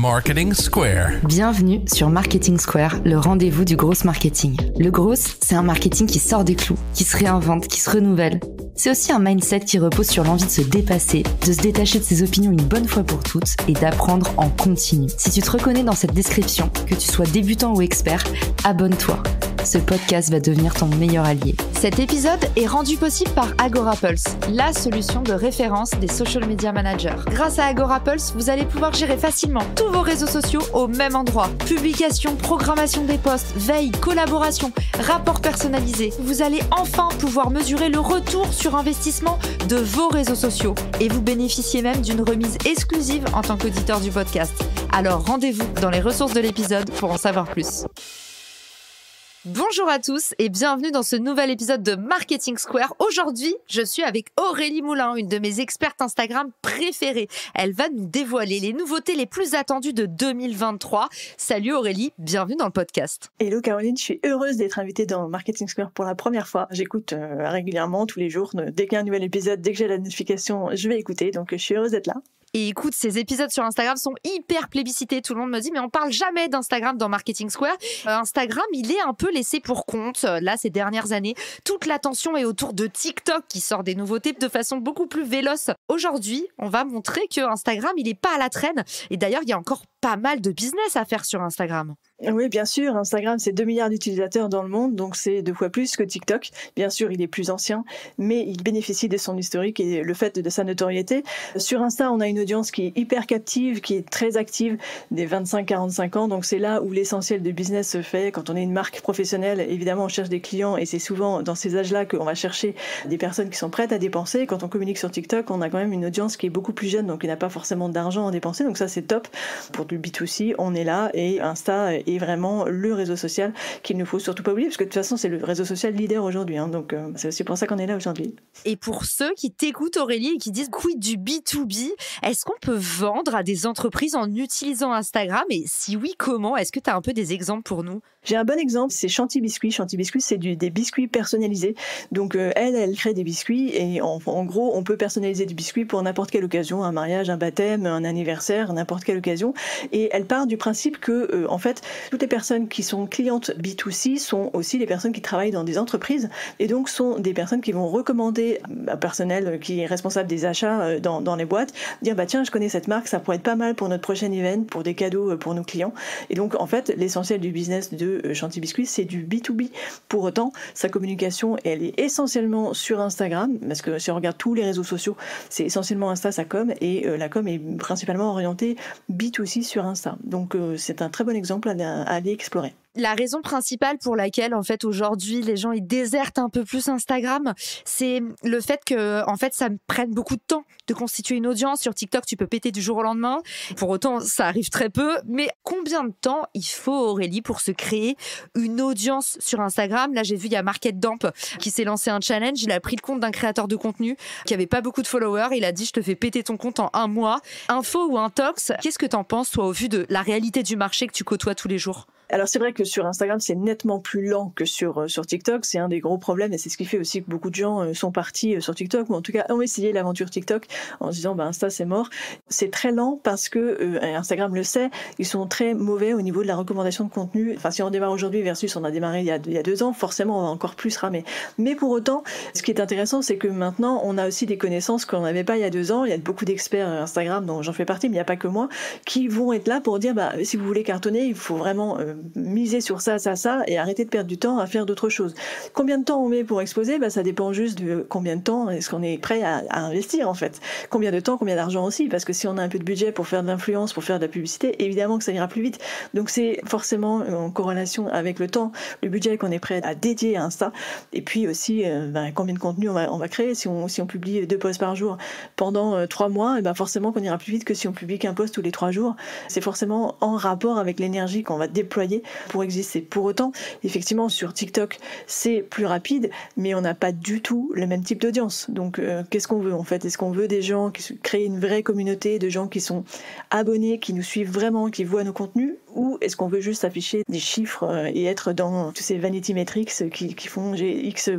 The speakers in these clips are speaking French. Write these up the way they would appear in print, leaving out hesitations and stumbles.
Marketing Square. Bienvenue sur Marketing Square, le rendez-vous du gros marketing. Le gros, c'est un marketing qui sort des clous, qui se réinvente, qui se renouvelle. C'est aussi un mindset qui repose sur l'envie de se dépasser, de se détacher de ses opinions une bonne fois pour toutes et d'apprendre en continu. Si tu te reconnais dans cette description, que tu sois débutant ou expert, abonne-toi. Ce podcast va devenir ton meilleur allié. Cet épisode est rendu possible par AgoraPulse, la solution de référence des social media managers. Grâce à AgoraPulse, vous allez pouvoir gérer facilement tous vos réseaux sociaux au même endroit. Publication, programmation des posts, veille, collaboration, rapports personnalisés. Vous allez enfin pouvoir mesurer le retour sur investissement de vos réseaux sociaux. Et vous bénéficiez même d'une remise exclusive en tant qu'auditeur du podcast. Alors rendez-vous dans les ressources de l'épisode pour en savoir plus. Bonjour à tous et bienvenue dans ce nouvel épisode de Marketing Square. Aujourd'hui, je suis avec Aurélie Moulin, une de mes expertes Instagram préférées. Elle va nous dévoiler les nouveautés les plus attendues de 2023. Salut Aurélie, bienvenue dans le podcast. Hello Caroline, je suis heureuse d'être invitée dans Marketing Square pour la première fois. J'écoute régulièrement, tous les jours. Dès qu'il y a un nouvel épisode, dès que j'ai la notification, je vais écouter. Donc je suis heureuse d'être là. Et écoute, ces épisodes sur Instagram sont hyper plébiscités. Tout le monde me dit, mais on parle jamais d'Instagram dans Marketing Square. Instagram, il est un peu laissé pour compte. Là, ces dernières années, toute l'attention est autour de TikTok qui sort des nouveautés de façon beaucoup plus véloce. Aujourd'hui, on va montrer que Instagram, il est pas à la traîne. Et d'ailleurs, il y a encore pas mal de business à faire sur Instagram. Oui, bien sûr. Instagram, c'est 2 milliards d'utilisateurs dans le monde, donc c'est 2 fois plus que TikTok. Bien sûr, il est plus ancien, mais il bénéficie de son historique et le fait de sa notoriété. Sur Insta, on a une audience qui est hyper captive, qui est très active, des 25-45 ans. Donc c'est là où l'essentiel du business se fait. Quand on est une marque professionnelle, évidemment, on cherche des clients et c'est souvent dans ces âges-là qu'on va chercher des personnes qui sont prêtes à dépenser. Quand on communique sur TikTok, on a quand même une audience qui est beaucoup plus jeune, donc il n'a pas forcément d'argent à dépenser. Donc ça, c'est top. Pour du B2C, on est là et Insta est vraiment le réseau social qu'il ne faut surtout pas oublier, parce que de toute façon, c'est le réseau social leader aujourd'hui. Donc c'est aussi pour ça qu'on est là aujourd'hui. Et pour ceux qui t'écoutent, Aurélie, et qui disent quid du B2B, est-ce qu'on peut vendre à des entreprises en utilisant Instagram? Et si oui, comment? Est-ce que tu as un peu des exemples pour nous? J'ai un bon exemple, c'est Chanty Biscuits. Chanty Biscuits, c'est des biscuits personnalisés. Donc elle crée des biscuits et en gros, on peut personnaliser des biscuits pour n'importe quelle occasion, un mariage, un baptême, un anniversaire, n'importe quelle occasion. Et elle part du principe que, en fait, toutes les personnes qui sont clientes B2C sont aussi les personnes qui travaillent dans des entreprises et donc sont des personnes qui vont recommander à personnel qui est responsable des achats dans les boîtes, dire bah tiens, je connais cette marque, ça pourrait être pas mal pour notre prochain event, pour des cadeaux pour nos clients. Et donc en fait, l'essentiel du business de Chanty Biscuits, c'est du B2B. Pour autant, sa communication, elle est essentiellement sur Instagram, parce que si on regarde tous les réseaux sociaux, c'est essentiellement Insta sa com, et la com est principalement orientée B2C sur Insta. Donc c'est un très bon exemple à aller explorer. La raison principale pour laquelle, en fait, aujourd'hui, les gens, ils désertent un peu plus Instagram, c'est le fait que, en fait, ça me prenne beaucoup de temps de constituer une audience. Sur TikTok, tu peux péter du jour au lendemain. Pour autant, ça arrive très peu. Mais combien de temps il faut, Aurélie, pour se créer une audience sur Instagram? Là, j'ai vu, il y a Market Damp qui s'est lancé un challenge. Il a pris le compte d'un créateur de contenu qui avait pas beaucoup de followers. Il a dit, je te fais péter ton compte en 1 mois. Info ou intox? Qu'est-ce que t'en penses, toi, au vu de la réalité du marché que tu côtoies tous les jours? Alors c'est vrai que sur Instagram, c'est nettement plus lent que sur TikTok. C'est un des gros problèmes et c'est ce qui fait aussi que beaucoup de gens sont partis sur TikTok ou en tout cas ont essayé l'aventure TikTok en se disant Insta c'est mort. C'est très lent parce que Instagram le sait, ils sont très mauvais au niveau de la recommandation de contenu. Enfin si on démarre aujourd'hui versus on a démarré il y a 2 ans, forcément on va encore plus ramer. Mais pour autant, ce qui est intéressant, c'est que maintenant on a aussi des connaissances qu'on n'avait pas il y a 2 ans. Il y a beaucoup d'experts Instagram, dont j'en fais partie, mais il n'y a pas que moi, qui vont être là pour dire si vous voulez cartonner, il faut vraiment miser sur ça et arrêter de perdre du temps à faire d'autres choses. Combien de temps on met pour exposer? Ça dépend juste de combien de temps est-ce qu'on est prêt à investir en fait. Combien de temps, combien d'argent aussi, parce que si on a un peu de budget pour faire de l'influence, pour faire de la publicité, évidemment que ça ira plus vite. Donc c'est forcément en corrélation avec le temps, le budget qu'on est prêt à dédier à Insta, et puis aussi combien de contenu on va créer. Si on publie 2 posts par jour pendant 3 mois, forcément qu'on ira plus vite que si on publie qu'un post tous les 3 jours. C'est forcément en rapport avec l'énergie qu'on va déployer pour exister. Pour autant, effectivement, sur TikTok, c'est plus rapide, mais on n'a pas du tout le même type d'audience. Donc, qu'est-ce qu'on veut en fait? Est-ce qu'on veut des gens qui créent une vraie communauté, de gens qui sont abonnés, qui nous suivent vraiment, qui voient nos contenus, ou est-ce qu'on veut juste afficher des chiffres et être dans tous ces vanity metrics qui font j'ai X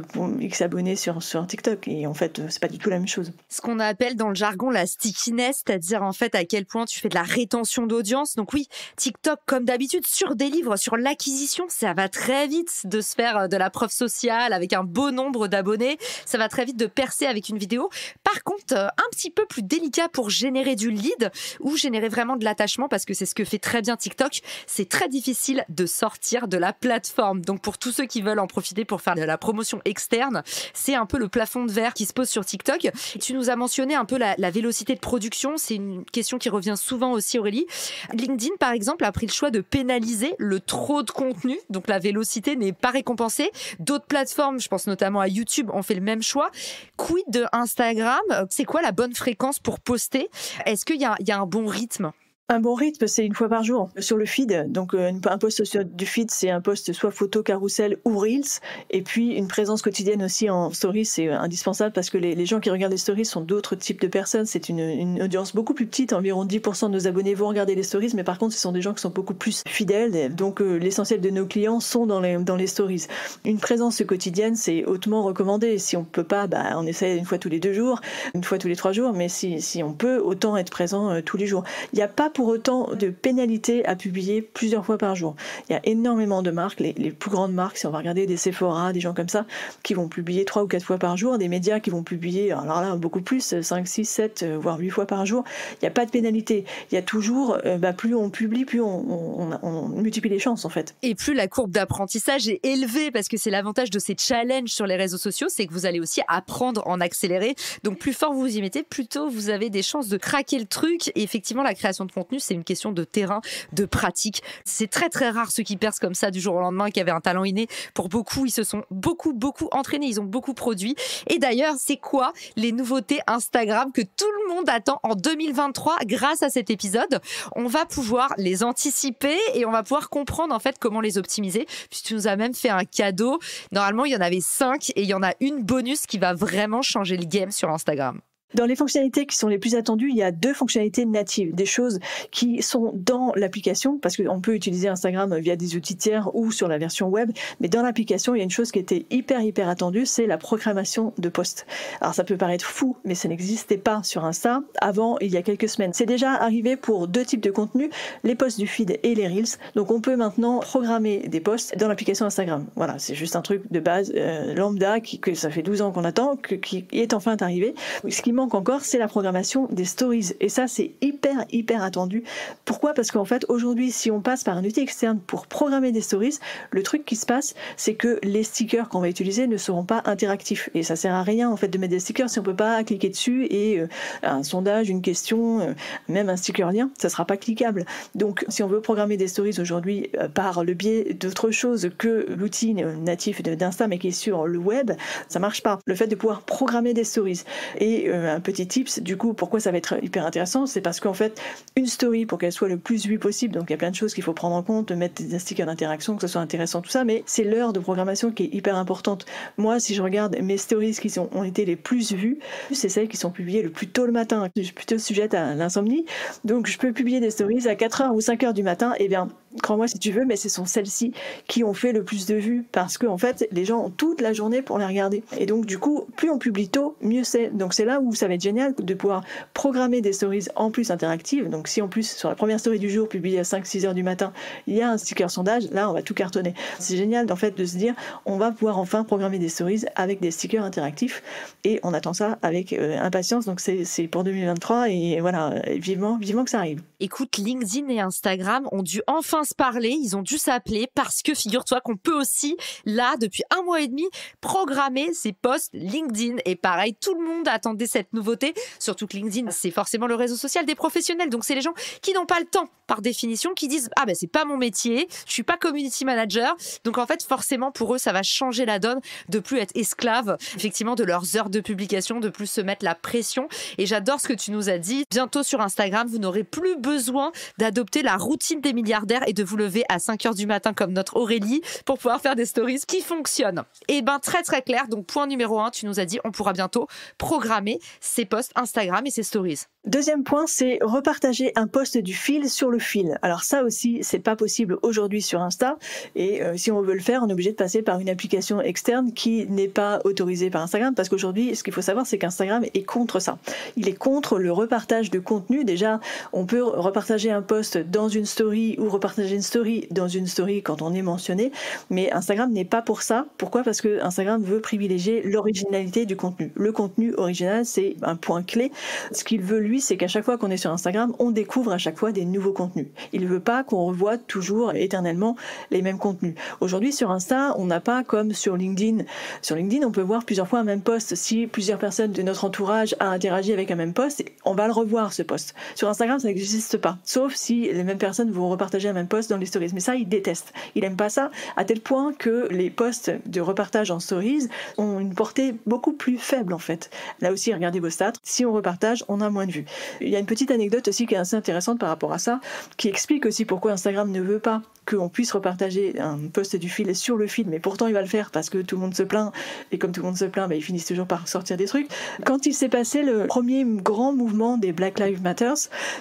abonnés sur TikTok, et en fait c'est pas du tout la même chose. Ce qu'on appelle dans le jargon la stickiness, c'est-à-dire en fait à quel point tu fais de la rétention d'audience. Donc oui, TikTok comme d'habitude surdélivre sur l'acquisition, ça va très vite de se faire de la preuve sociale avec un beau nombre d'abonnés, ça va très vite de percer avec une vidéo. Par contre, un petit peu plus délicat pour générer du lead ou générer vraiment de l'attachement, parce que c'est ce que fait très bien TikTok, c'est très difficile de sortir de la plateforme. Donc pour tous ceux qui veulent en profiter pour faire de la promotion externe, c'est un peu le plafond de verre qui se pose sur TikTok. Tu nous as mentionné un peu la vélocité de production, c'est une question qui revient souvent aussi, Aurélie. LinkedIn par exemple a pris le choix de pénaliser le trop de contenu, donc la vélocité n'est pas récompensée. D'autres plateformes, je pense notamment à YouTube, ont fait le même choix. Quid de Instagram? C'est quoi la bonne fréquence pour poster? Est-ce qu'il y a un bon rythme? Un bon rythme, c'est une fois par jour sur le feed. Donc un post du feed, c'est un post soit photo, carrousel ou reels. Et puis une présence quotidienne aussi en stories, c'est indispensable parce que les gens qui regardent les stories sont d'autres types de personnes. C'est une audience beaucoup plus petite, environ 10% de nos abonnés vont regarder les stories, mais par contre ce sont des gens qui sont beaucoup plus fidèles. Donc l'essentiel de nos clients sont dans les stories. Une présence quotidienne, c'est hautement recommandé. Si on peut pas, on essaie une fois tous les 2 jours, une fois tous les 3 jours, mais si on peut, autant être présent tous les jours. Il n'y a pas pour autant de pénalité à publier plusieurs fois par jour. Il y a énormément de marques, les plus grandes marques, si on va regarder des Sephora, des gens comme ça, qui vont publier 3 ou 4 fois par jour, des médias qui vont publier, alors là, beaucoup plus, 5, 6, 7, voire 8 fois par jour. Il n'y a pas de pénalité. Il y a toujours, plus on publie, plus on multiplie les chances, en fait. Et plus la courbe d'apprentissage est élevée, parce que c'est l'avantage de ces challenges sur les réseaux sociaux, c'est que vous allez aussi apprendre en accéléré. Donc plus fort vous y mettez, plus tôt vous avez des chances de craquer le truc. Et effectivement, la création de contenu, c'est une question de terrain, de pratique. C'est très très rare ceux qui percent comme ça du jour au lendemain, qui avaient un talent inné. Pour beaucoup, ils se sont beaucoup entraînés, ils ont beaucoup produit. Et d'ailleurs, c'est quoi les nouveautés Instagram que tout le monde attend en 2023 grâce à cet épisode? On va pouvoir les anticiper et on va pouvoir comprendre en fait comment les optimiser. Puis tu nous as même fait un cadeau. Normalement, il y en avait 5 et il y en a une bonus qui va vraiment changer le game sur Instagram. Dans les fonctionnalités qui sont les plus attendues, il y a 2 fonctionnalités natives, des choses qui sont dans l'application, parce qu'on peut utiliser Instagram via des outils tiers ou sur la version web, mais dans l'application, il y a une chose qui était hyper attendue, c'est la programmation de posts. Alors ça peut paraître fou, mais ça n'existait pas sur Insta avant, il y a quelques semaines. C'est déjà arrivé pour 2 types de contenus, les posts du feed et les reels. Donc on peut maintenant programmer des posts dans l'application Instagram. Voilà, c'est juste un truc de base lambda que ça fait 12 ans qu'on attend, qui est enfin arrivé. Ce qui manque encore, c'est la programmation des stories. Et ça, c'est hyper attendu. Pourquoi? Parce qu'en fait, aujourd'hui, si on passe par un outil externe pour programmer des stories, le truc qui se passe, c'est que les stickers qu'on va utiliser ne seront pas interactifs. Et ça sert à rien, en fait, de mettre des stickers si on peut pas cliquer dessus et un sondage, une question, même un sticker lien, ça sera pas cliquable. Donc, si on veut programmer des stories aujourd'hui par le biais d'autre chose que l'outil natif d'Insta, mais qui est sur le web, ça marche pas. Le fait de pouvoir programmer des stories et un petit tips, du coup, pourquoi ça va être hyper intéressant, c'est parce qu'en fait, une story, pour qu'elle soit le plus vue possible, donc il y a plein de choses qu'il faut prendre en compte, mettre des stickers d'interaction, que ce soit intéressant, tout ça, mais c'est l'heure de programmation qui est hyper importante. Moi, si je regarde mes stories qui ont été les plus vues, c'est celles qui sont publiées le plus tôt le matin. Je suis plutôt sujette à l'insomnie, donc je peux publier des stories à 4h ou 5h du matin, et bien, crois-moi si tu veux, mais ce sont celles-ci qui ont fait le plus de vues, parce que en fait, les gens ont toute la journée pour les regarder. Et donc, du coup, plus on publie tôt, mieux c'est. Donc c'est là où ça va être génial de pouvoir programmer des stories en plus interactives. Donc si en plus sur la première story du jour publiée à 5-6 heures du matin, il y a un sticker sondage, là on va tout cartonner. C'est génial en fait de se dire on va pouvoir enfin programmer des stories avec des stickers interactifs et on attend ça avec impatience. Donc c'est pour 2023 et voilà, vivement que ça arrive. Écoute, LinkedIn et Instagram ont dû enfin se parler, ils ont dû s'appeler parce que figure-toi qu'on peut aussi, là, depuis 1 mois et demi, programmer ses posts LinkedIn. Et pareil, tout le monde attendait cette nouveauté, surtout que LinkedIn, c'est forcément le réseau social des professionnels. Donc, c'est les gens qui n'ont pas le temps, par définition, qui disent « Ah ben, c'est pas mon métier, je suis pas community manager. » Donc, en fait, forcément, pour eux, ça va changer la donne de plus être esclaves, effectivement, de leurs heures de publication, de plus se mettre la pression. Et j'adore ce que tu nous as dit. Bientôt sur Instagram, vous n'aurez plus besoin d'adopter la routine des milliardaires et de vous lever à 5h du matin comme notre Aurélie pour pouvoir faire des stories qui fonctionnent. Et ben très très clair. Donc point numéro 1, tu nous as dit on pourra bientôt programmer ses posts Instagram et ses stories. Deuxième point, c'est repartager un post du fil sur le fil. Alors ça aussi, c'est pas possible aujourd'hui sur Insta. Et si on veut le faire, on est obligé de passer par une application externe qui n'est pas autorisée par Instagram. Parce qu'aujourd'hui, ce qu'il faut savoir, c'est qu'Instagram est contre ça. Il est contre le repartage de contenu. Déjà, on peut repartager un post dans une story ou repartager une story dans une story quand on est mentionné. Mais Instagram n'est pas pour ça. Pourquoi ? Parce que Instagram veut privilégier l'originalité du contenu. Le contenu original, c'est un point clé. Ce qu'il veut, lui, c'est qu'à chaque fois qu'on est sur Instagram, on découvre à chaque fois des nouveaux contenus. Il ne veut pas qu'on revoie toujours éternellement les mêmes contenus. Aujourd'hui, sur Insta, on n'a pas comme sur LinkedIn. Sur LinkedIn, on peut voir plusieurs fois un même post. Si plusieurs personnes de notre entourage a interagi avec un même post, on va le revoir, ce post. Sur Instagram, ça n'existe pas. Sauf si les mêmes personnes vont repartager un même post dans les stories. Mais ça, il déteste. Il n'aime pas ça, à tel point que les posts de repartage en stories ont une portée beaucoup plus faible, en fait. Là aussi, regardez vos stats. Si on repartage, on a moins de vues. Il y a une petite anecdote aussi qui est assez intéressante par rapport à ça, qui explique aussi pourquoi Instagram ne veut pas qu'on puisse repartager un post du fil sur le fil, mais pourtant il va le faire parce que tout le monde se plaint, et comme tout le monde se plaint, ils finissent toujours par sortir des trucs. Quand il s'est passé le premier grand mouvement des Black Lives Matter,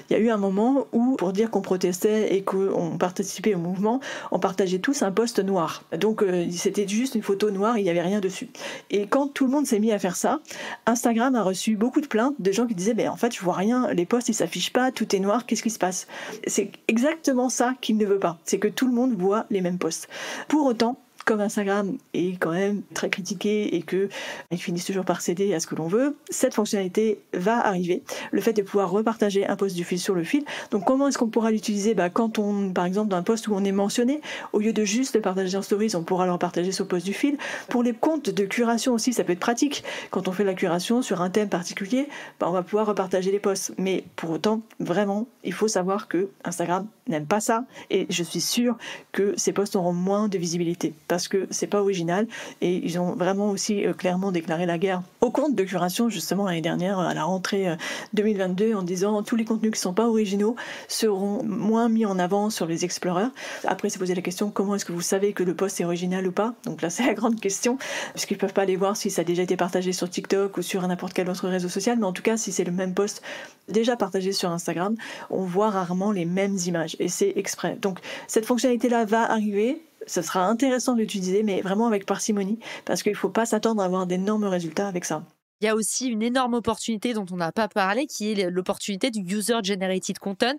il y a eu un moment où, pour dire qu'on protestait et qu'on participait au mouvement, on partageait tous un post noir. Donc c'était juste une photo noire, il n'y avait rien dessus. Et quand tout le monde s'est mis à faire ça, Instagram a reçu beaucoup de plaintes de gens qui disaient en fait je vois rien, les posts ils s'affichent pas, tout est noir, qu'est-ce qui se passe ? C'est exactement ça qu'il ne veut pas, c'est que tout le monde voit les mêmes posts. Pour autant, comme Instagram est quand même très critiqué et qu'ils finissent toujours par céder à ce que l'on veut, cette fonctionnalité va arriver. Le fait de pouvoir repartager un post du fil sur le fil. Donc comment est-ce qu'on pourra l'utiliser ? Quand on, par exemple, dans un post où on est mentionné, au lieu de juste le partager en stories, on pourra le repartager sur le post du fil. Pour les comptes de curation aussi, ça peut être pratique. Quand on fait la curation sur un thème particulier, on va pouvoir repartager les posts. Mais pour autant, vraiment, il faut savoir que Instagram n'aime pas ça. Et je suis sûre que ces posts auront moins de visibilité. Parce que c'est pas original et ils ont vraiment aussi clairement déclaré la guerre aux comptes de curation justement l'année dernière à la rentrée 2022 en disant tous les contenus qui sont pas originaux seront moins mis en avant sur les explorers. Après c'est posé la question comment est-ce que vous savez que le post est original ou pas, donc là c'est la grande question puisqu'ils peuvent pas aller voir si ça a déjà été partagé sur TikTok ou sur n'importe quel autre réseau social, mais en tout cas si c'est le même post déjà partagé sur Instagram, on voit rarement les mêmes images et c'est exprès. Donc cette fonctionnalité là va arriver. Ça sera intéressant de l'utiliser, mais vraiment avec parcimonie, parce qu'il ne faut pas s'attendre à avoir d'énormes résultats avec ça. Il y a aussi une énorme opportunité dont on n'a pas parlé, qui est l'opportunité du User-Generated Content.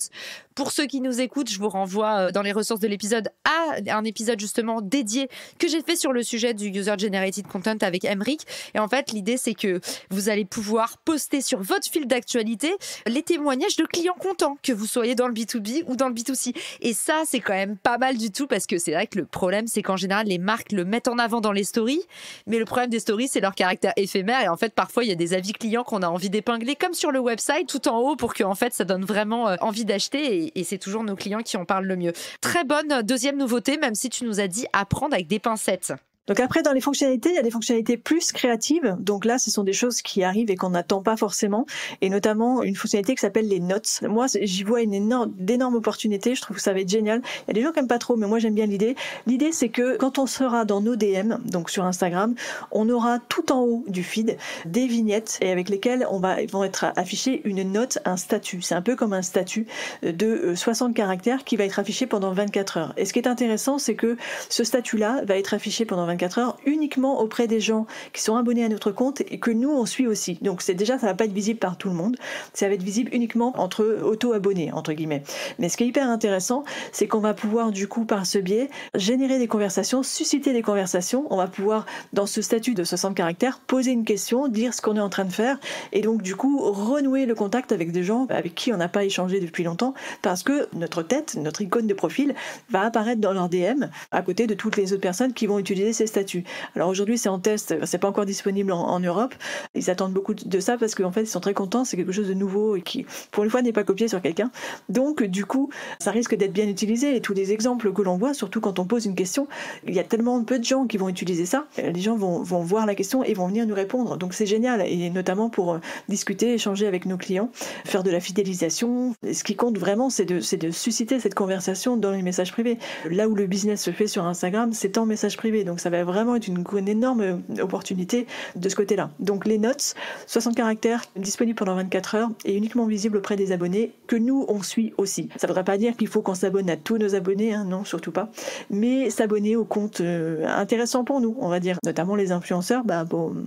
Pour ceux qui nous écoutent, je vous renvoie dans les ressources de l'épisode à un épisode justement dédié que j'ai fait sur le sujet du User-Generated Content avec Emric. Et en fait, l'idée, c'est que vous allez pouvoir poster sur votre fil d'actualité les témoignages de clients contents, que vous soyez dans le B2B ou dans le B2C. Et ça, c'est quand même pas mal du tout, parce que c'est vrai que le problème, c'est qu'en général, les marques le mettent en avant dans les stories. Mais le problème des stories, c'est leur caractère éphémère. Et en fait, parfois, il y a des avis clients qu'on a envie d'épingler comme sur le website tout en haut pour que en fait ça donne vraiment envie d'acheter et c'est toujours nos clients qui en parlent le mieux. Très bonne deuxième nouveauté, même si tu nous as dit apprendre avec des pincettes. Donc après, dans les fonctionnalités, il y a des fonctionnalités plus créatives. Donc là, ce sont des choses qui arrivent et qu'on n'attend pas forcément. Et notamment, une fonctionnalité qui s'appelle les notes. Moi, j'y vois d'énormes opportunités. Je trouve que ça va être génial. Il y a des gens qui n'aiment pas trop, mais moi, j'aime bien l'idée. L'idée, c'est que quand on sera dans nos DM, donc sur Instagram, on aura tout en haut du feed des vignettes et avec lesquelles vont être affichées une note, un statut. C'est un peu comme un statut de 60 caractères qui va être affiché pendant 24 heures. Et ce qui est intéressant, c'est que ce statut-là va être affiché pendant 24 heures uniquement auprès des gens qui sont abonnés à notre compte et que nous on suit aussi. Donc ça va pas être visible par tout le monde, ça va être visible uniquement entre auto-abonnés entre guillemets. Mais ce qui est hyper intéressant, c'est qu'on va pouvoir du coup par ce biais générer des conversations, susciter des conversations. On va pouvoir dans ce statut de 60 caractères poser une question, dire ce qu'on est en train de faire et donc du coup renouer le contact avec des gens avec qui on n'a pas échangé depuis longtemps parce que notre tête, notre icône de profil va apparaître dans leur DM à côté de toutes les autres personnes qui vont utiliser ces ses statuts. Alors aujourd'hui, c'est en test, c'est pas encore disponible en Europe. Ils attendent beaucoup de ça parce qu'en fait, ils sont très contents. C'est quelque chose de nouveau et qui, pour une fois, n'est pas copié sur quelqu'un. Donc, du coup, ça risque d'être bien utilisé. Et tous les exemples que l'on voit, surtout quand on pose une question, il y a tellement peu de gens qui vont utiliser ça. Les gens vont voir la question et vont venir nous répondre. Donc, c'est génial. Et notamment pour discuter, échanger avec nos clients, faire de la fidélisation. Et ce qui compte vraiment, c'est de susciter cette conversation dans les messages privés. Là où le business se fait sur Instagram, c'est en message privé. Donc, ça va vraiment être une énorme opportunité de ce côté-là. Donc, les notes, 60 caractères, disponibles pendant 24 heures et uniquement visibles auprès des abonnés que nous, on suit aussi. Ça ne voudrait pas dire qu'il faut qu'on s'abonne à tous nos abonnés, hein, non, surtout pas. Mais s'abonner aux comptes intéressants pour nous, on va dire. Notamment les influenceurs,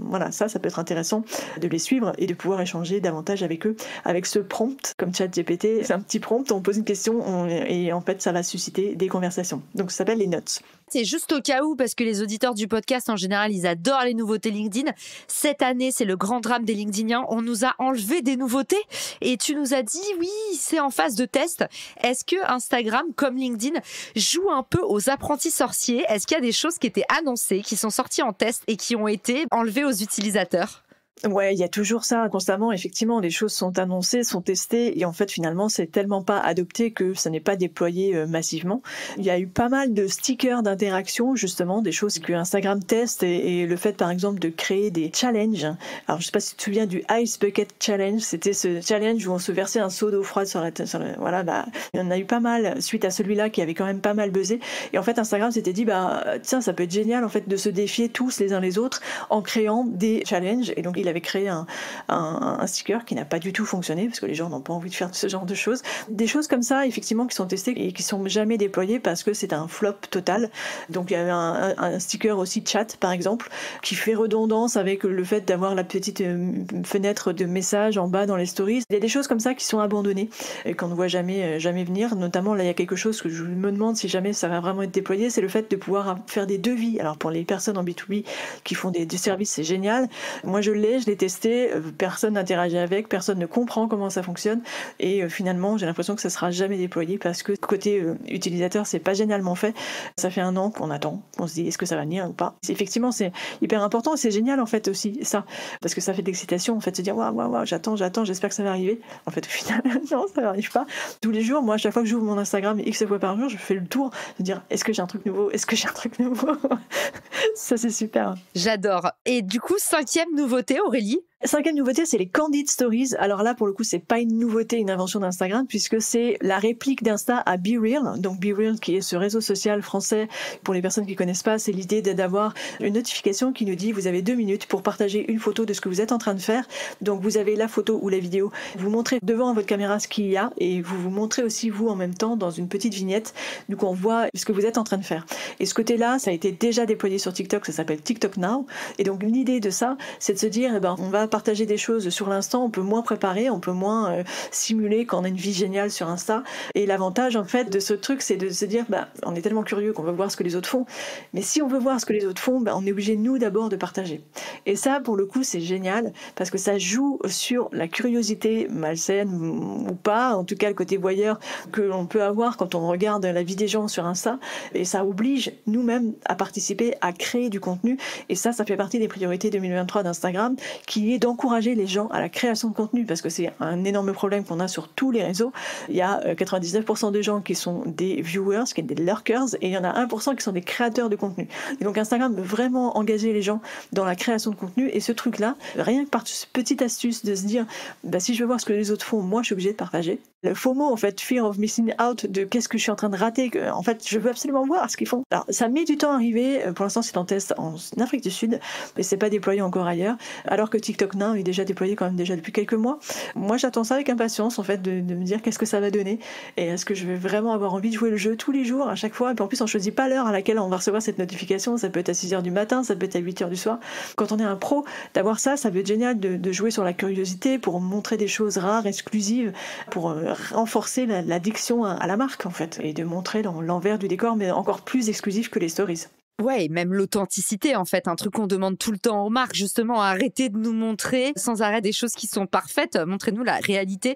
voilà, ça peut être intéressant de les suivre et de pouvoir échanger davantage avec eux. Avec ce prompt, comme ChatGPT, c'est un petit prompt, on pose une question et en fait, ça va susciter des conversations. Donc, ça s'appelle les notes. C'est juste au cas où, parce que les auditeurs du podcast, en général, ils adorent les nouveautés LinkedIn. Cette année, c'est le grand drame des LinkedIniens. On nous a enlevé des nouveautés et tu nous as dit, oui, c'est en phase de test. Est-ce que Instagram, comme LinkedIn, joue un peu aux apprentis sorciers? Est-ce qu'il y a des choses qui étaient annoncées, qui sont sorties en test et qui ont été enlevées aux utilisateurs? Ouais, il y a toujours ça constamment. Effectivement, les choses sont annoncées, sont testées, et en fait, finalement, c'est tellement pas adopté que ça n'est pas déployé massivement. Il y a eu pas mal de stickers d'interaction, justement, des choses que Instagram teste, et le fait, par exemple, de créer des challenges. Alors, je sais pas si tu te souviens du Ice Bucket Challenge. C'était ce challenge où on se versait un seau d'eau froide sur voilà, il y en a eu pas mal suite à celui-là qui avait quand même pas mal buzzé. Et en fait, Instagram s'était dit, tiens, ça peut être génial, en fait, de se défier tous les uns les autres en créant des challenges. Et donc, il avait créé un sticker qui n'a pas du tout fonctionné parce que les gens n'ont pas envie de faire ce genre de choses. Des choses comme ça, effectivement, qui sont testées et qui sont jamais déployées parce que c'est un flop total. Donc il y a un sticker aussi chat, par exemple, qui fait redondance avec le fait d'avoir la petite fenêtre de message en bas dans les stories. Il y a des choses comme ça qui sont abandonnées et qu'on ne voit jamais venir. Notamment, là, il y a quelque chose que je me demande si jamais ça va vraiment être déployé, c'est le fait de pouvoir faire des devis. Alors pour les personnes en B2B qui font des services, c'est génial. Moi, je l'ai testé, personne n'interagit avec, personne ne comprend comment ça fonctionne et finalement j'ai l'impression que ça sera jamais déployé parce que côté utilisateur c'est pas génialement fait. Ça fait 1 an qu'on attend, on se dit est-ce que ça va venir ou pas. Effectivement c'est hyper important et c'est génial en fait aussi ça parce que ça fait de l'excitation en fait, se dire waouh, j'attends, j'espère que ça va arriver. En fait au final non, ça n'arrive pas. Tous les jours, moi à chaque fois que j'ouvre mon Instagram X fois par jour, je fais le tour de dire est-ce que j'ai un truc nouveau, ça c'est super. J'adore. Et du coup, 5e nouveauté, Aurélie? 5e nouveauté, c'est les Candid Stories. Alors là, pour le coup, c'est pas une nouveauté, une invention d'Instagram, puisque c'est la réplique d'Insta à BeReal. Donc BeReal, qui est ce réseau social français, pour les personnes qui connaissent pas, c'est l'idée d'avoir une notification qui nous dit vous avez 2 minutes pour partager une photo de ce que vous êtes en train de faire. Donc vous avez la photo ou la vidéo, vous montrez devant votre caméra ce qu'il y a et vous vous montrez aussi vous en même temps dans une petite vignette. Donc on voit ce que vous êtes en train de faire. Et ce côté-là, ça a été déjà déployé sur TikTok, ça s'appelle TikTok Now. Et donc l'idée de ça, c'est de se dire on va partager des choses sur l'instant, on peut moins préparer, on peut moins simuler quand on a une vie géniale sur Insta. Et l'avantage en fait de ce truc, c'est de se dire on est tellement curieux qu'on veut voir ce que les autres font, mais si on veut voir ce que les autres font, on est obligé nous d'abord de partager. Et ça pour le coup c'est génial parce que ça joue sur la curiosité malsaine ou pas, en tout cas le côté voyeur que l'on peut avoir quand on regarde la vie des gens sur Insta, et ça oblige nous-mêmes à participer, à créer du contenu. Et ça fait partie des priorités 2023 d'Instagram, qui est d'encourager les gens à la création de contenu, parce que c'est un énorme problème qu'on a sur tous les réseaux. Il y a 99% de gens qui sont des viewers, qui sont des lurkers, et il y en a 1% qui sont des créateurs de contenu. Et donc Instagram veut vraiment engager les gens dans la création de contenu, et ce truc-là, rien que par cette petite astuce de se dire si je veux voir ce que les autres font, moi je suis obligé de partager. Le FOMO, en fait, Fear of Missing Out, de qu'est-ce que je suis en train de rater, que, en fait, je veux absolument voir ce qu'ils font. Alors, ça met du temps à arriver. Pour l'instant, c'est en test en Afrique du Sud, mais c'est pas déployé encore ailleurs. Alors que TikTok Now est déjà déployé quand même déjà depuis quelques mois. Moi, j'attends ça avec impatience, en fait, de me dire qu'est-ce que ça va donner et est-ce que je vais vraiment avoir envie de jouer le jeu tous les jours, à chaque fois. Et puis en plus, on choisit pas l'heure à laquelle on va recevoir cette notification. Ça peut être à 6h du matin, ça peut être à 8h du soir. Quand on est un pro, d'avoir ça peut être génial de jouer sur la curiosité pour montrer des choses rares, exclusives, pour renforcer l'addiction à la marque en fait, et de montrer l'envers du décor, mais encore plus exclusif que les stories. Ouais, et même l'authenticité, en fait, un truc qu'on demande tout le temps aux marques, justement, arrêtez de nous montrer sans arrêt des choses qui sont parfaites, montrez-nous la réalité.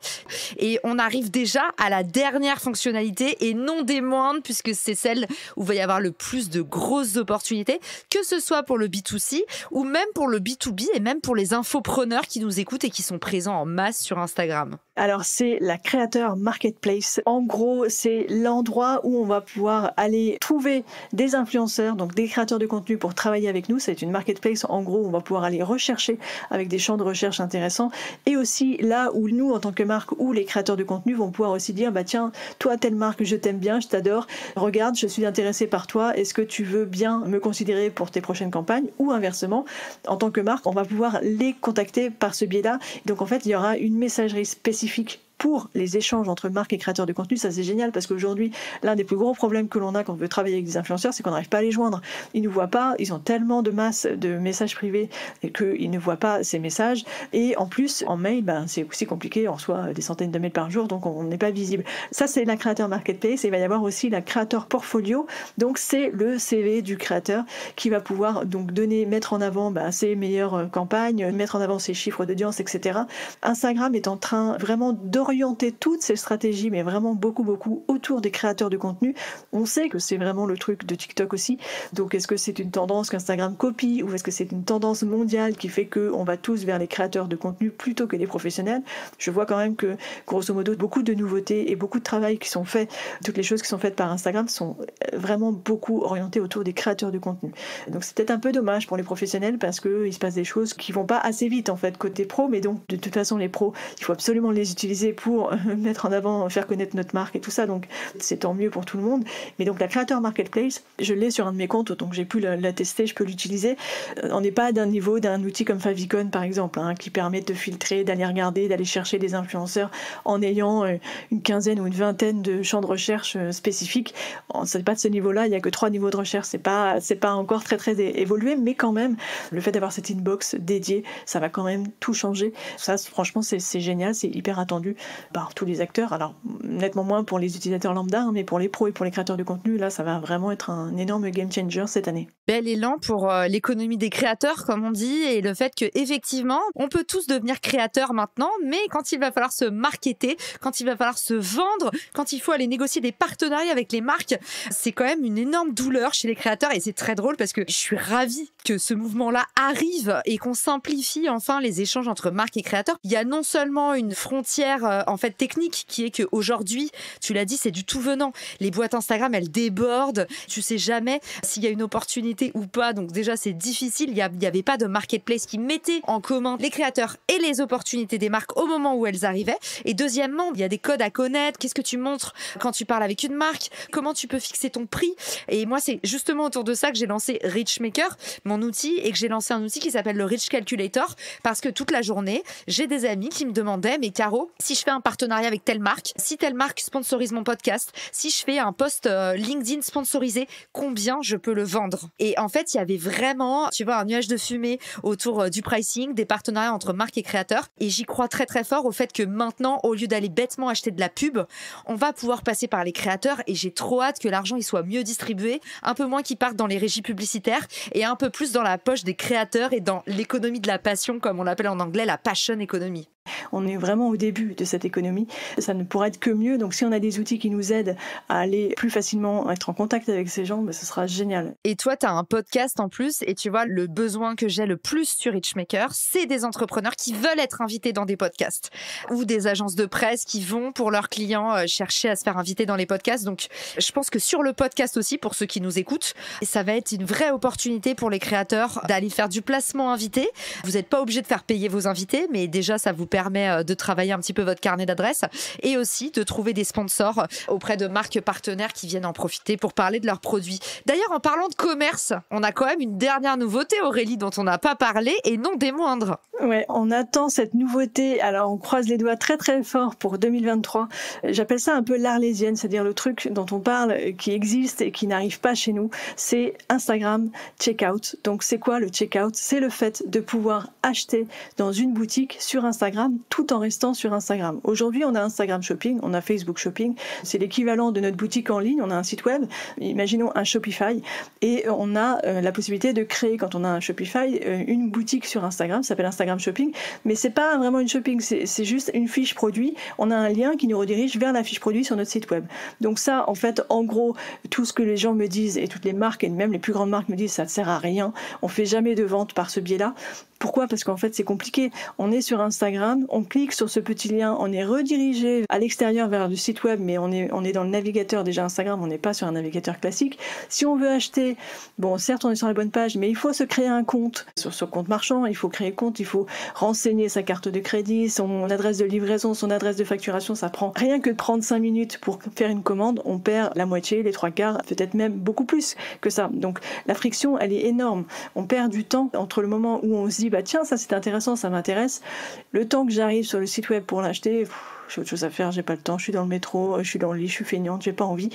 Et on arrive déjà à la dernière fonctionnalité, et non des moindres, puisque c'est celle où il va y avoir le plus de grosses opportunités, que ce soit pour le B2C ou même pour le B2B et même pour les infopreneurs qui nous écoutent et qui sont présents en masse sur Instagram. Alors, c'est la Creator Marketplace. En gros, c'est l'endroit où on va pouvoir aller trouver des influenceurs, donc des créateurs de contenu pour travailler avec nous. C'est une marketplace. En gros, on va pouvoir aller rechercher avec des champs de recherche intéressants. Et aussi là où nous, en tant que marque, ou les créateurs de contenu vont pouvoir aussi dire, bah tiens, toi, telle marque, je t'aime bien, je t'adore. Regarde, je suis intéressé par toi. Est-ce que tu veux bien me considérer pour tes prochaines campagnes? Ou inversement, en tant que marque, on va pouvoir les contacter par ce biais-là. Donc en fait, il y aura une messagerie spécifique pour les échanges entre marques et créateurs de contenu. Ça, c'est génial parce qu'aujourd'hui, l'un des plus gros problèmes que l'on a quand on veut travailler avec des influenceurs, c'est qu'on n'arrive pas à les joindre. Ils ne voient pas, ils ont tellement de masse de messages privés qu'ils ne voient pas ces messages. Et en plus, en mail, c'est aussi compliqué. On reçoit des centaines de mails par jour, donc on n'est pas visible. Ça, c'est la Creator Marketplace. Et il va y avoir aussi la Creator Portfolio. Donc, c'est le CV du créateur qui va pouvoir donc mettre en avant ses meilleures campagnes, mettre en avant ses chiffres d'audience, etc. Instagram est en train vraiment d'orienter toutes ces stratégies, mais vraiment beaucoup autour des créateurs de contenu. On sait que c'est vraiment le truc de TikTok aussi. Donc, est-ce que c'est une tendance qu'Instagram copie ou est-ce que c'est une tendance mondiale qui fait qu'on va tous vers les créateurs de contenu plutôt que les professionnels? Je vois quand même que, grosso modo, beaucoup de nouveautés et beaucoup de travail qui sont faits, toutes les choses qui sont faites par Instagram sont vraiment beaucoup orientées autour des créateurs de contenu. Donc, c'est peut-être un peu dommage pour les professionnels parce qu'il se passe des choses qui vont pas assez vite, en fait, côté pro, mais donc, de toute façon, les pros, il faut absolument les utiliser pour mettre en avant, faire connaître notre marque et tout ça, donc c'est tant mieux pour tout le monde. Mais donc la Creator Marketplace, je l'ai sur un de mes comptes, donc j'ai pu la tester, je peux l'utiliser. On n'est pas d'un niveau d'un outil comme Favicon par exemple, qui permet de filtrer, d'aller regarder, d'aller chercher des influenceurs en ayant une quinzaine ou une vingtaine de champs de recherche spécifiques. C'est pas de ce niveau-là, il n'y a que 3 niveaux de recherche, c'est pas encore très évolué, mais quand même, le fait d'avoir cette inbox dédiée, ça va quand même tout changer. Ça, franchement, c'est génial, c'est hyper attendu par tous les acteurs. Alors, nettement moins pour les utilisateurs lambda, mais pour les pros et pour les créateurs de contenu, là, ça va vraiment être un énorme game changer cette année. Bel élan pour l'économie des créateurs, comme on dit, et le fait qu'effectivement, on peut tous devenir créateurs maintenant, mais quand il va falloir se marketer, quand il va falloir se vendre, quand il faut aller négocier des partenariats avec les marques, c'est quand même une énorme douleur chez les créateurs, et c'est très drôle parce que je suis ravie que ce mouvement-là arrive et qu'on simplifie enfin les échanges entre marques et créateurs. Il y a non seulement une frontière en fait technique qui est qu'aujourd'hui, tu l'as dit, c'est du tout venant. Les boîtes Instagram, elles débordent. Tu sais jamais s'il y a une opportunité ou pas. Donc déjà, c'est difficile. Il y avait pas de marketplace qui mettait en commun les créateurs et les opportunités des marques au moment où elles arrivaient. Et deuxièmement, il y a des codes à connaître. Qu'est-ce que tu montres quand tu parles avec une marque? Comment tu peux fixer ton prix? Et moi, c'est justement autour de ça que j'ai lancé Richmaker, mon outil, et que j'ai lancé un outil qui s'appelle le Rich Calculator, parce que toute la journée, j'ai des amis qui me demandaient, mais Caro, si je fais un partenariat avec telle marque, si telle marque sponsorise mon podcast, si je fais un post LinkedIn sponsorisé, combien je peux le vendre? Et en fait, il y avait vraiment, tu vois, un nuage de fumée autour du pricing, des partenariats entre marques et créateurs. Et j'y crois très très fort au fait que maintenant, au lieu d'aller bêtement acheter de la pub, on va pouvoir passer par les créateurs, et j'ai trop hâte que l'argent il soit mieux distribué, un peu moins qu'il parte dans les régies publicitaires et un peu plus dans la poche des créateurs et dans l'économie de la passion, comme on l'appelle en anglais, la passion economy. On est vraiment au début de cette économie. Ça ne pourra être que mieux. Donc, si on a des outils qui nous aident à aller plus facilement être en contact avec ces gens, ce sera génial. Et toi, tu as un podcast en plus. Et tu vois, le besoin que j'ai le plus sur Richmaker, c'est des entrepreneurs qui veulent être invités dans des podcasts ou des agences de presse qui vont, pour leurs clients, chercher à se faire inviter dans les podcasts. Donc, je pense que sur le podcast aussi, pour ceux qui nous écoutent, ça va être une vraie opportunité pour les créateurs d'aller faire du placement invité. Vous n'êtes pas obligé de faire payer vos invités, mais déjà, ça vous permet de travailler un petit peu votre carnet d'adresses et aussi de trouver des sponsors auprès de marques partenaires qui viennent en profiter pour parler de leurs produits. D'ailleurs, en parlant de commerce, on a quand même une dernière nouveauté, Aurélie, dont on n'a pas parlé, et non des moindres. Ouais, on attend cette nouveauté. Alors, on croise les doigts très très fort pour 2023. J'appelle ça un peu l'arlésienne, c'est-à-dire le truc dont on parle, qui existe et qui n'arrive pas chez nous. C'est Instagram Checkout. Donc, c'est quoi le checkout? C'est le fait de pouvoir acheter dans une boutique sur Instagram Instagram tout en restant sur Instagram. Aujourd'hui, on a Instagram Shopping, on a Facebook Shopping. C'est l'équivalent de notre boutique en ligne. On a un site web, imaginons un Shopify, et on a la possibilité de créer, quand on a un Shopify, une boutique sur Instagram, ça s'appelle Instagram Shopping, mais c'est pas vraiment une shopping, c'est juste une fiche produit. On a un lien qui nous redirige vers la fiche produit sur notre site web. Donc ça, en fait, en gros, tout ce que les gens me disent, et toutes les marques, et même les plus grandes marques me disent, ça ne sert à rien. On fait jamais de vente par ce biais-là. Pourquoi ? Parce qu'en fait, c'est compliqué. On est sur Instagram, on clique sur ce petit lien, on est redirigé à l'extérieur vers le site web, mais on est dans le navigateur déjà Instagram, on n'est pas sur un navigateur classique. Si on veut acheter, bon, certes, on est sur la bonne page, mais il faut se créer un compte sur ce compte marchand, il faut créer compte, il faut renseigner sa carte de crédit, son adresse de livraison, son adresse de facturation. Ça prend rien que de prendre 5 minutes pour faire une commande, on perd la moitié, les 3/4, peut-être même beaucoup plus que ça. Donc la friction, elle est énorme. On perd du temps entre le moment où on se dit bah tiens, ça c'est intéressant, ça m'intéresse. Le temps que j'arrive sur le site web pour l'acheter, j'ai autre chose à faire, j'ai pas le temps, je suis dans le métro, je suis dans le lit, je suis feignante, j'ai pas envie.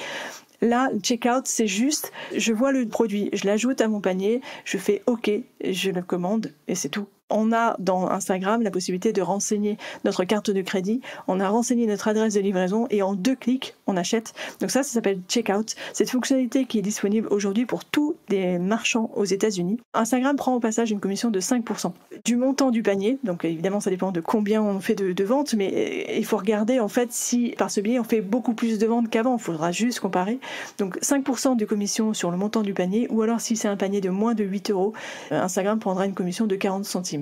Là, checkout, c'est juste, je vois le produit, je l'ajoute à mon panier, je fais OK, je le commande et c'est tout. On a dans Instagram la possibilité de renseigner notre carte de crédit, on a renseigné notre adresse de livraison et en 2 clics, on achète. Donc ça s'appelle checkout. Cette fonctionnalité qui est disponible aujourd'hui pour tous les marchands aux États-Unis. Instagram prend au passage une commission de 5% du montant du panier. Donc évidemment, ça dépend de combien on fait de ventes, mais il faut regarder en fait si par ce biais on fait beaucoup plus de ventes qu'avant. Il faudra juste comparer. Donc 5% de commission sur le montant du panier, ou alors si c'est un panier de moins de 8 €, Instagram prendra une commission de 40 centimes.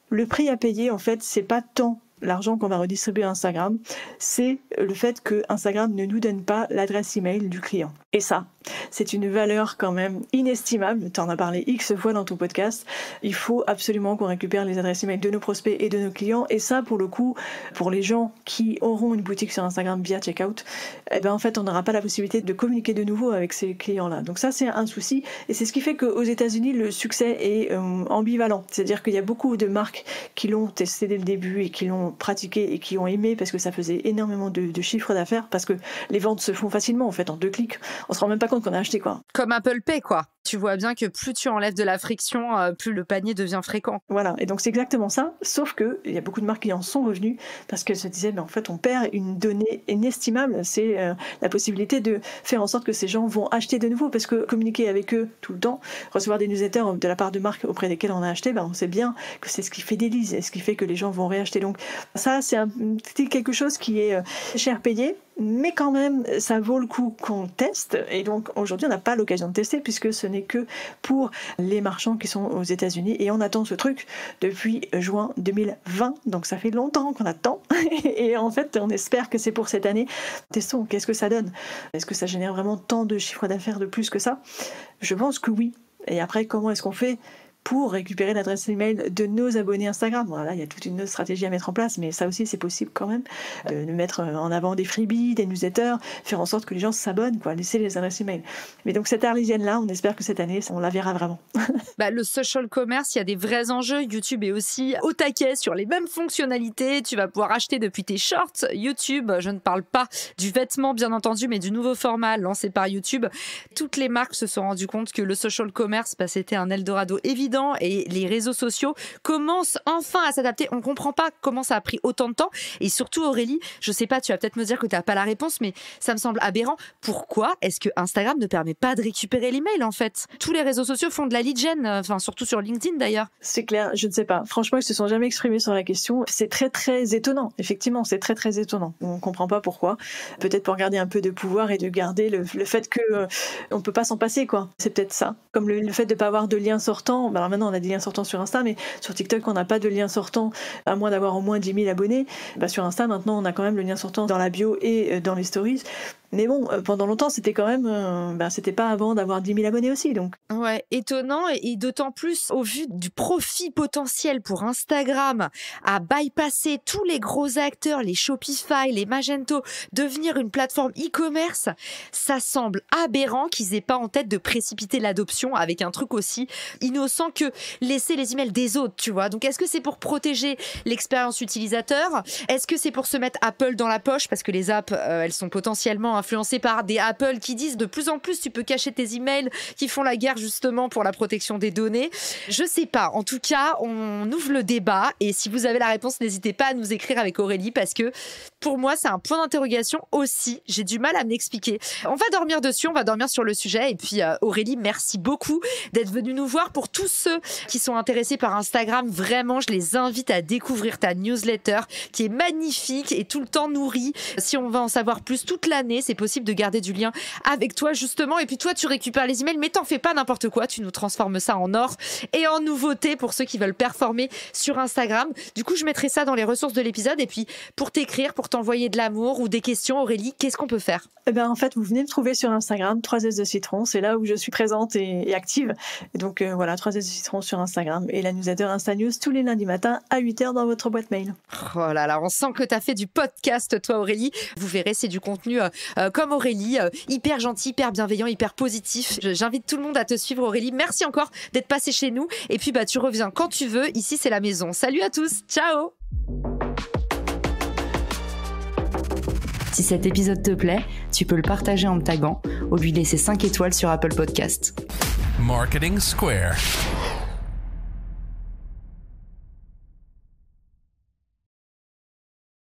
Le prix à payer, en fait, c'est pas tant l'argent qu'on va redistribuer à Instagram, c'est le fait que Instagram ne nous donne pas l'adresse email du client. Et ça, c'est une valeur quand même inestimable. Tu en as parlé X fois dans ton podcast. Il faut absolument qu'on récupère les adresses email de nos prospects et de nos clients. Et ça, pour le coup, pour les gens qui auront une boutique sur Instagram via checkout, eh ben en fait, on n'aura pas la possibilité de communiquer de nouveau avec ces clients-là. Donc ça, c'est un souci. Et c'est ce qui fait qu'aux États-Unis, le succès est ambivalent. C'est-à-dire qu'il y a beaucoup de marques qui l'ont testé dès le début et qui l'ont pratiqué et qui ont aimé parce que ça faisait énormément de chiffre d'affaires, parce que les ventes se font facilement, en fait, en 2 clics. On se rend même pas compte qu'on a acheté, quoi. Comme Apple Pay, quoi. Tu vois bien que plus tu enlèves de la friction, plus le panier devient fréquent. Voilà, et donc c'est exactement ça, sauf que il y a beaucoup de marques qui en sont revenues parce qu'elles se disaient, mais en fait on perd une donnée inestimable, c'est la possibilité de faire en sorte que ces gens vont acheter de nouveau, parce que communiquer avec eux tout le temps, recevoir des newsletters de la part de marques auprès desquelles on a acheté, ben on sait bien que c'est ce qui fidélise et ce qui fait que les gens vont réacheter. Donc ça, c'est quelque chose qui est cher payé, mais quand même ça vaut le coup qu'on teste. Et donc aujourd'hui on n'a pas l'occasion de tester puisque ce n'est que pour les marchands qui sont aux États-Unis, et on attend ce truc depuis juin 2020, donc ça fait longtemps qu'on attend et en fait on espère que c'est pour cette année. Testons, qu'est-ce que ça donne? Est-ce que ça génère vraiment tant de chiffre d'affaires de plus que ça? Je pense que oui. Et après, comment est-ce qu'on fait pour récupérer l'adresse email de nos abonnés Instagram? Voilà, il y a toute une autre stratégie à mettre en place, mais ça aussi c'est possible quand même, de mettre en avant des freebies, des newsletters, faire en sorte que les gens s'abonnent, quoi, laisser les adresses email. Mais donc cette arlésienne-là, on espère que cette année, on la verra vraiment. Le social commerce, il y a des vrais enjeux. YouTube est aussi au taquet sur les mêmes fonctionnalités. Tu vas pouvoir acheter depuis tes shorts YouTube. Je ne parle pas du vêtement, bien entendu, mais du nouveau format lancé par YouTube. Toutes les marques se sont rendues compte que le social commerce, c'était un Eldorado évident, et les réseaux sociaux commencent enfin à s'adapter. On ne comprend pas comment ça a pris autant de temps. Et surtout, Aurélie, je ne sais pas, tu vas peut-être me dire que tu n'as pas la réponse, mais ça me semble aberrant. Pourquoi est-ce que Instagram ne permet pas de récupérer l'email, en fait? Tous les réseaux sociaux font de la lead gen, surtout sur LinkedIn d'ailleurs. C'est clair, je ne sais pas. Franchement, ils ne se sont jamais exprimés sur la question. C'est très très étonnant. Effectivement, c'est très très étonnant. On ne comprend pas pourquoi. Peut-être pour garder un peu de pouvoir et de garder le fait qu'on ne peut pas s'en passer, quoi. C'est peut-être ça. Comme le fait de ne pas avoir de lien sortant. Alors maintenant, on a des liens sortants sur Insta, mais sur TikTok, on n'a pas de lien sortant, à moins d'avoir au moins 10 000 abonnés. Sur Insta, maintenant, on a quand même le lien sortant dans la bio et dans les stories. Mais bon, pendant longtemps, c'était quand même... c'était pas avant d'avoir 10 000 abonnés aussi, donc. Ouais, étonnant, et d'autant plus au vu du profit potentiel pour Instagram à bypasser tous les gros acteurs, les Shopify, les Magento, devenir une plateforme e-commerce, ça semble aberrant qu'ils aient pas en tête de précipiter l'adoption avec un truc aussi innocent que laisser les emails des autres, tu vois. Donc est-ce que c'est pour protéger l'expérience utilisateur? Est-ce que c'est pour se mettre Apple dans la poche parce que les apps, elles sont potentiellement influencés par des Apple qui disent de plus en plus tu peux cacher tes emails, qui font la guerre justement pour la protection des données. Je sais pas. En tout cas, on ouvre le débat et si vous avez la réponse, n'hésitez pas à nous écrire avec Aurélie parce que pour moi, c'est un point d'interrogation aussi. J'ai du mal à m'expliquer. On va dormir dessus, on va dormir sur le sujet et puis Aurélie, merci beaucoup d'être venue nous voir. Pour tous ceux qui sont intéressés par Instagram, vraiment, je les invite à découvrir ta newsletter qui est magnifique et tout le temps nourrie. Si on va en savoir plus toute l'année, c'est possible de garder du lien avec toi justement. Et puis toi, tu récupères les emails, mais t'en fais pas n'importe quoi. Tu nous transformes ça en or et en nouveauté pour ceux qui veulent performer sur Instagram. Du coup, je mettrai ça dans les ressources de l'épisode. Et puis, pour t'écrire, pour t'envoyer de l'amour ou des questions, Aurélie, qu'est-ce qu'on peut faire ? Eh bien, en fait, vous venez me trouver sur Instagram, 3S de Citron. C'est là où je suis présente et active. Et donc, voilà, 3S de Citron sur Instagram. Et la newsletter Insta News tous les lundis matins à 8h dans votre boîte mail. Oh là là, on sent que tu as fait du podcast, toi, Aurélie. Vous verrez, c'est du contenu comme Aurélie, hyper gentil, hyper bienveillant, hyper positif. J'invite tout le monde à te suivre, Aurélie. Merci encore d'être passée chez nous. Et puis, tu reviens quand tu veux. Ici, c'est la maison. Salut à tous. Ciao. Si cet épisode te plaît, tu peux le partager en me taguant ou lui laisser 5 étoiles sur Apple Podcast. Marketing Square.